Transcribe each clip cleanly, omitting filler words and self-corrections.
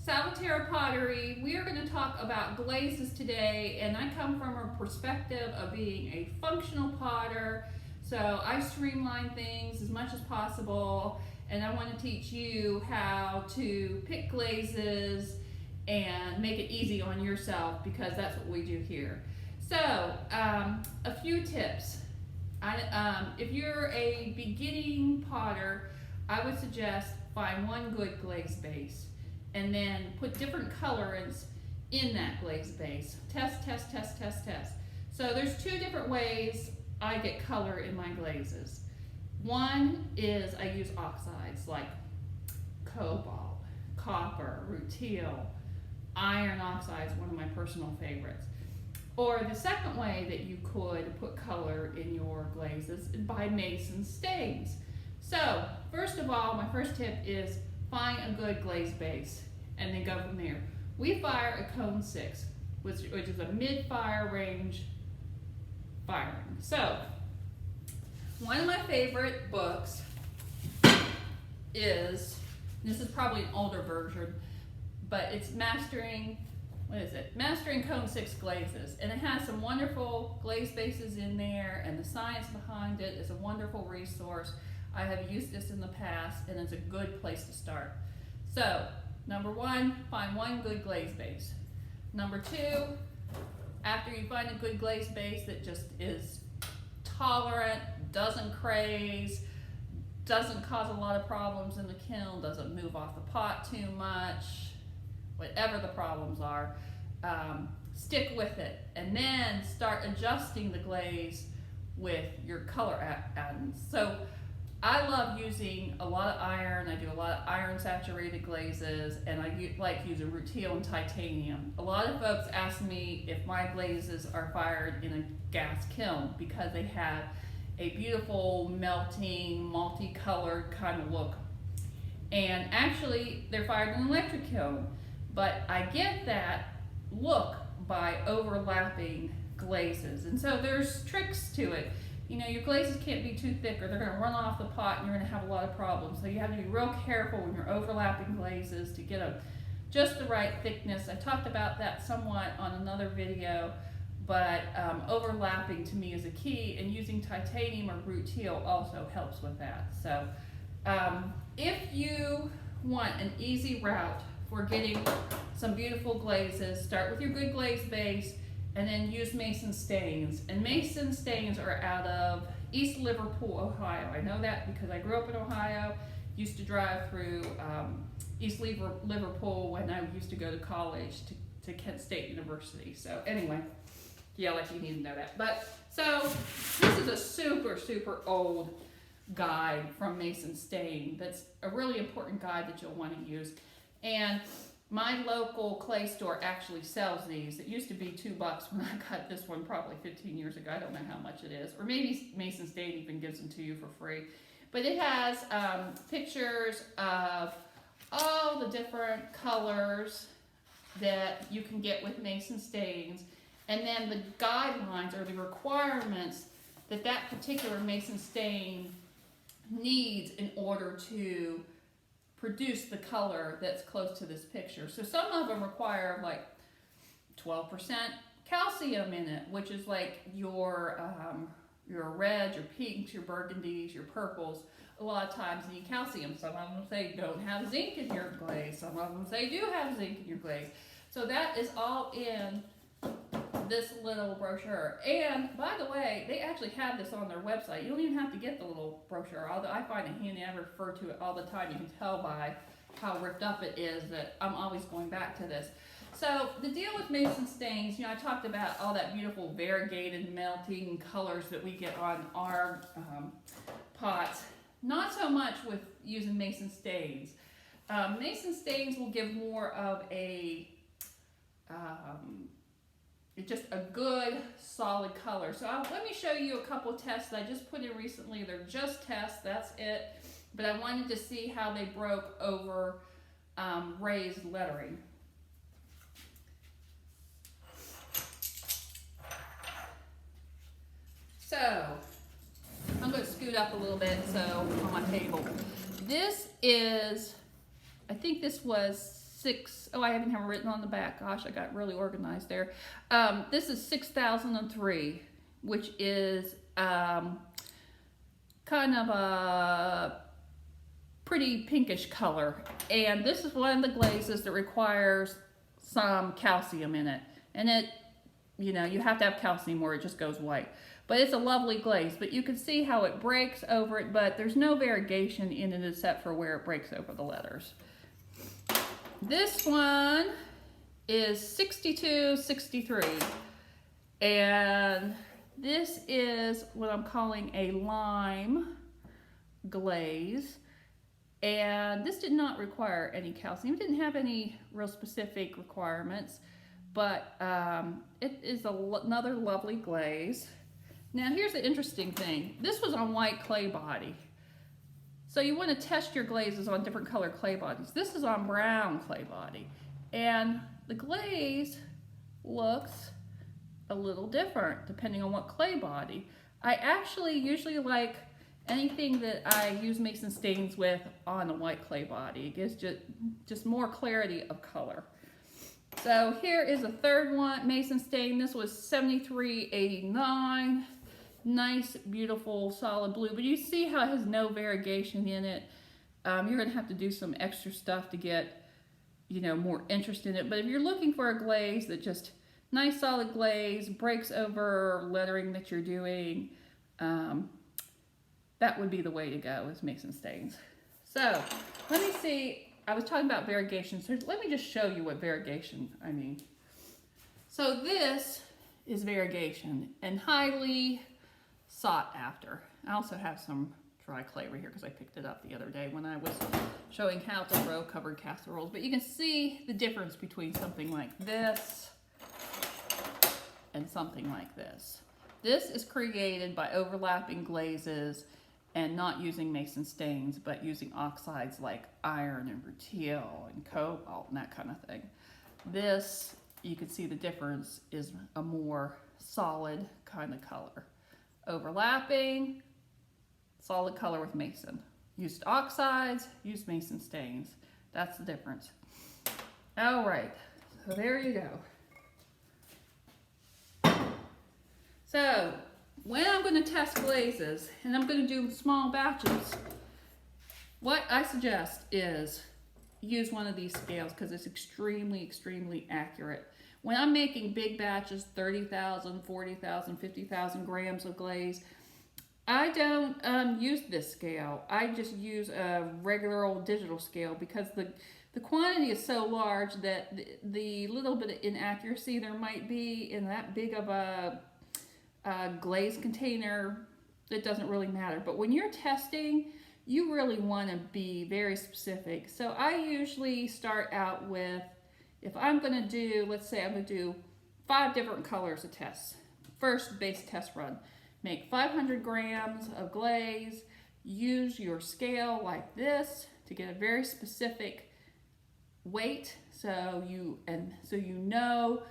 Salvaterra Pottery. We are going to talk about glazes today, and I come from a perspective of being a functional potter, so I streamline things as much as possible, and I want to teach you how to pick glazes and make it easy on yourself, because that's what we do here. So, a few tips. If you're a beginning potter, I would suggest find one good glaze base and then put different colorants in that glaze base. Test, test, test, test, test. So there's two different ways I get color in my glazes. One is I use oxides like cobalt, copper, rutile, iron oxides, one of my personal favorites. Or the second way that you could put color in your glazes is by mason stains. So first of all, my first tip is find a good glaze base and then go from there. We fire a cone 6, which is a mid-fire range firing. So one of my favorite books is, this is probably an older version, but it's Mastering Cone 6 Glazes, and it has some wonderful glaze bases in there, and the science behind it is a wonderful resource. I have used this in the past, and it's a good place to start. So, number one, find one good glaze base. Number two, after you find a good glaze base that just is tolerant, doesn't craze, doesn't cause a lot of problems in the kiln, doesn't move off the pot too much, whatever the problems are, stick with it, and then start adjusting the glaze with your color add-ins. So I love using a lot of iron. I do a lot of iron saturated glazes, and I like using rutile and titanium. A lot of folks ask me if my glazes are fired in a gas kiln because they have a beautiful melting, multicolored kind of look. And actually they're fired in an electric kiln, but I get that look by overlapping glazes. And so there's tricks to it. You know, your glazes can't be too thick or they're going to run off the pot and you're going to have a lot of problems. So you have to be real careful when you're overlapping glazes to get them just the right thickness. I talked about that somewhat on another video, but overlapping to me is a key, and using titanium or rutile also helps with that. So if you want an easy route for getting some beautiful glazes, start with your good glaze base and then use mason stains. And mason stains are out of East Liverpool, Ohio. I know that because I grew up in Ohio, used to drive through East Liverpool when I used to go to college to Kent State University. So anyway, yeah, like you need to know that. But so this is a super, super old guide from Mason Stain. That's a really important guide that you'll want to use. And my local clay store actually sells these. It used to be $2 when I got this one probably 15 years ago. I don't know how much it is. Or maybe Mason Stain even gives them to you for free. But it has pictures of all the different colors that you can get with Mason Stains. And then the guidelines or the requirements that that particular Mason Stain needs in order to produce the color that's close to this picture. So some of them require like 12% calcium in it, which is like your reds, your pinks, your burgundies, your purples. A lot of times need calcium. Some of them say don't have zinc in your glaze. Some of them say do have zinc in your glaze. So that is all in this little brochure. And by the way, they actually have this on their website. You don't even have to get the little brochure, although I find it handy. I refer to it all the time. You can tell by how ripped up it is that I'm always going back to this. So the deal with Mason Stains, you know, I talked about all that beautiful variegated melting colors that we get on our pots. Not so much with using Mason Stains. Mason Stains will give more of a just a good solid color. So let me show you a couple tests that I just put in recently. They're just tests, that's it. But I wanted to see how they broke over raised lettering. So I'm going to scoot up a little bit so on my table. This is, I think this was I haven't have it written on the back. Gosh, I got really organized there. This is 6003, which is kind of a pretty pinkish color. And this is one of the glazes that requires some calcium in it. And it, you know, you have to have calcium or it just goes white. But it's a lovely glaze. But you can see how it breaks over it, but there's no variegation in it except for where it breaks over the letters. This one is 6263. And this is what I'm calling a lime glaze. And this did not require any calcium. It didn't have any real specific requirements, but it is another lovely glaze. Now here's the interesting thing. This was on white clay body. So you want to test your glazes on different color clay bodies. This is on brown clay body. And the glaze looks a little different depending on what clay body. I actually usually like anything that I use mason stains with on a white clay body. It gives just more clarity of color. So here is a third one, mason stain. This was 7389. Nice, beautiful, solid blue. But you see how it has no variegation in it. You're going to have to do some extra stuff to get, you know, more interest in it. But if you're looking for a glaze that just nice, solid glaze, breaks over lettering that you're doing, that would be the way to go with mason stains. So let me see. I was talking about variegation, so let me just show you what variegation I mean. So this is variegation and highly sought after. I also have some dry clay right here because I picked it up the other day when I was showing how to grow covered casseroles. But you can see the difference between something like this and something like this. This is created by overlapping glazes and not using mason stains, but using oxides like iron and rutile and cobalt and that kind of thing. This, you can see the difference, is a more solid kind of color. Overlapping, solid color with mason. Used oxides, used mason stains. That's the difference. All right, so there you go. So, when I'm going to test glazes, and I'm going to do small batches, what I suggest is use one of these scales because it's extremely, extremely accurate. When I'm making big batches, 30,000, 40,000, 50,000 grams of glaze, I don't use this scale. I just use a regular old digital scale because the quantity is so large that the little bit of inaccuracy there might be in that big of a glaze container, it doesn't really matter. But when you're testing, you really want to be very specific. So I usually start out with, if I'm going to do, let's say I'm going to do 5 different colors of tests. First base test run. Make 500 grams of glaze. Use your scale like this to get a very specific weight. So you know,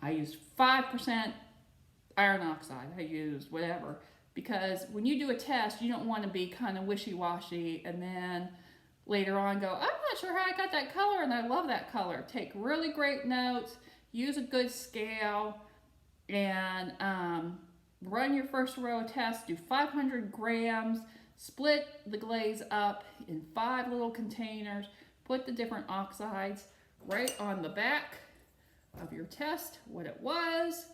I use 5% iron oxide. I use whatever. Because when you do a test, you don't want to be kind of wishy-washy and then later on go, I'm not sure how I got that color and I love that color. Take really great notes, use a good scale, and run your first row of tests. Do 500 grams, split the glaze up in 5 little containers, put the different oxides right on the back of your test, what it was,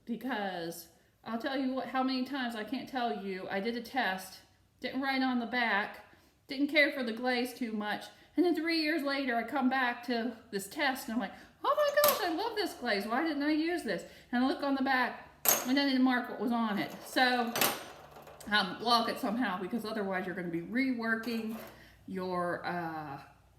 because I'll tell you what, how many times, I can't tell you, I did a test, didn't write on the back, didn't care for the glaze too much, and then 3 years later I come back to this test and I'm like, oh my gosh, I love this glaze, why didn't I use this? And I look on the back and I didn't mark what was on it. So log it somehow, because otherwise you're going to be reworking your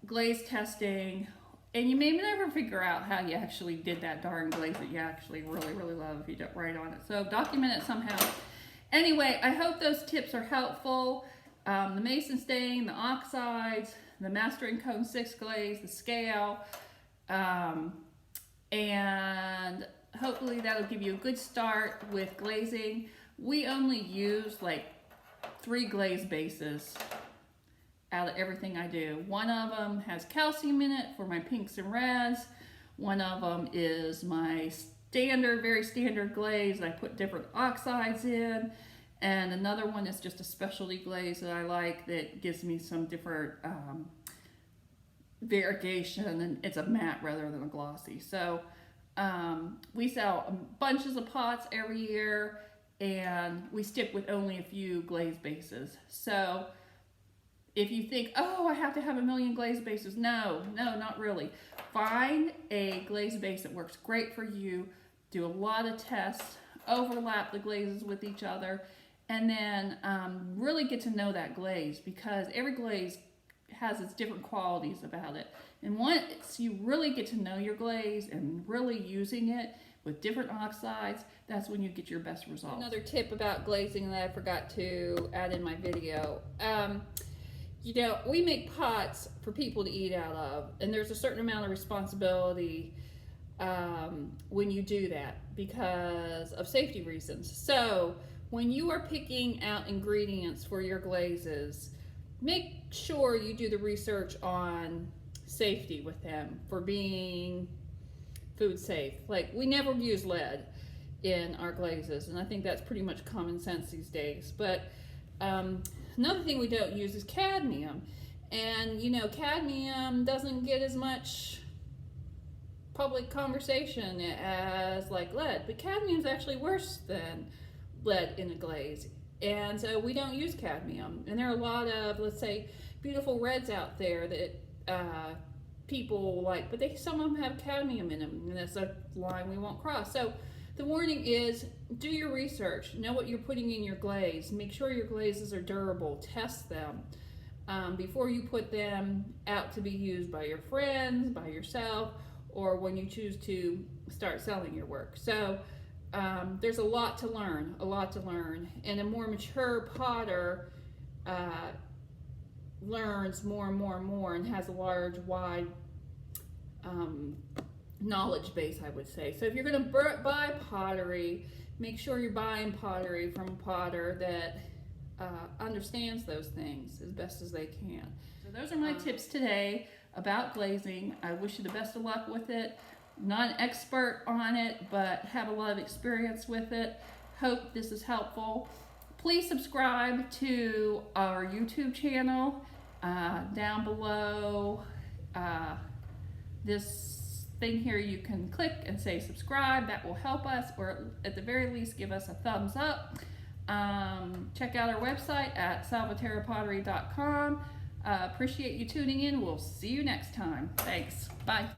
glaze testing, and you may never figure out how you actually did that darn glaze that you actually really, really love if you don't write on it. So document it somehow. Anyway, I hope those tips are helpful. The mason stain, the oxides, the Mastering Cone 6 glaze, the scale, and hopefully that'll give you a good start with glazing. We only use like 3 glaze bases out of everything I do. One of them has calcium in it for my pinks and reds. One of them is my standard, very standard glaze that I put different oxides in. And another one is just a specialty glaze that I like that gives me some different variegation, and it's a matte rather than a glossy. So we sell bunches of pots every year, and we stick with only a few glaze bases. So if you think, oh, I have to have a million glaze bases, no, not really. Find a glaze base that works great for you, do a lot of tests, overlap the glazes with each other, and then really get to know that glaze, because every glaze has its different qualities about it. And once you really get to know your glaze and really using it with different oxides, that's when you get your best results. Another tip about glazing that I forgot to add in my video. You know, we make pots for people to eat out of, and there's a certain amount of responsibility when you do that because of safety reasons. So when you are picking out ingredients for your glazes, make sure you do the research on safety with them for being food safe. Like, we never use lead in our glazes, and I think that's pretty much common sense these days. But another thing we don't use is cadmium. And you know, cadmium doesn't get as much public conversation as like lead, but cadmium is actually worse than lead in a glaze. And so we don't use cadmium. And there are a lot of, let's say, beautiful reds out there that people like, but some of them have cadmium in them, and that's a line we won't cross. So the warning is, do your research, know what you're putting in your glaze, make sure your glazes are durable, test them before you put them out to be used by your friends, by yourself, or when you choose to start selling your work. So there's a lot to learn, and a more mature potter learns more and more and more, and has a large, wide knowledge base, I would say. So if you're going to buy pottery, make sure you're buying pottery from a potter that understands those things as best as they can. So those are my tips today about glazing. I wish you the best of luck with it. Not an expert on it, but have a lot of experience with it. Hope this is helpful. Please subscribe to our YouTube channel. Down below this thing here, you can click and say subscribe. That will help us, or at the very least give us a thumbs up. Check out our website at salvaterrapottery.com. Appreciate you tuning in. We'll see you next time. Thanks. Bye.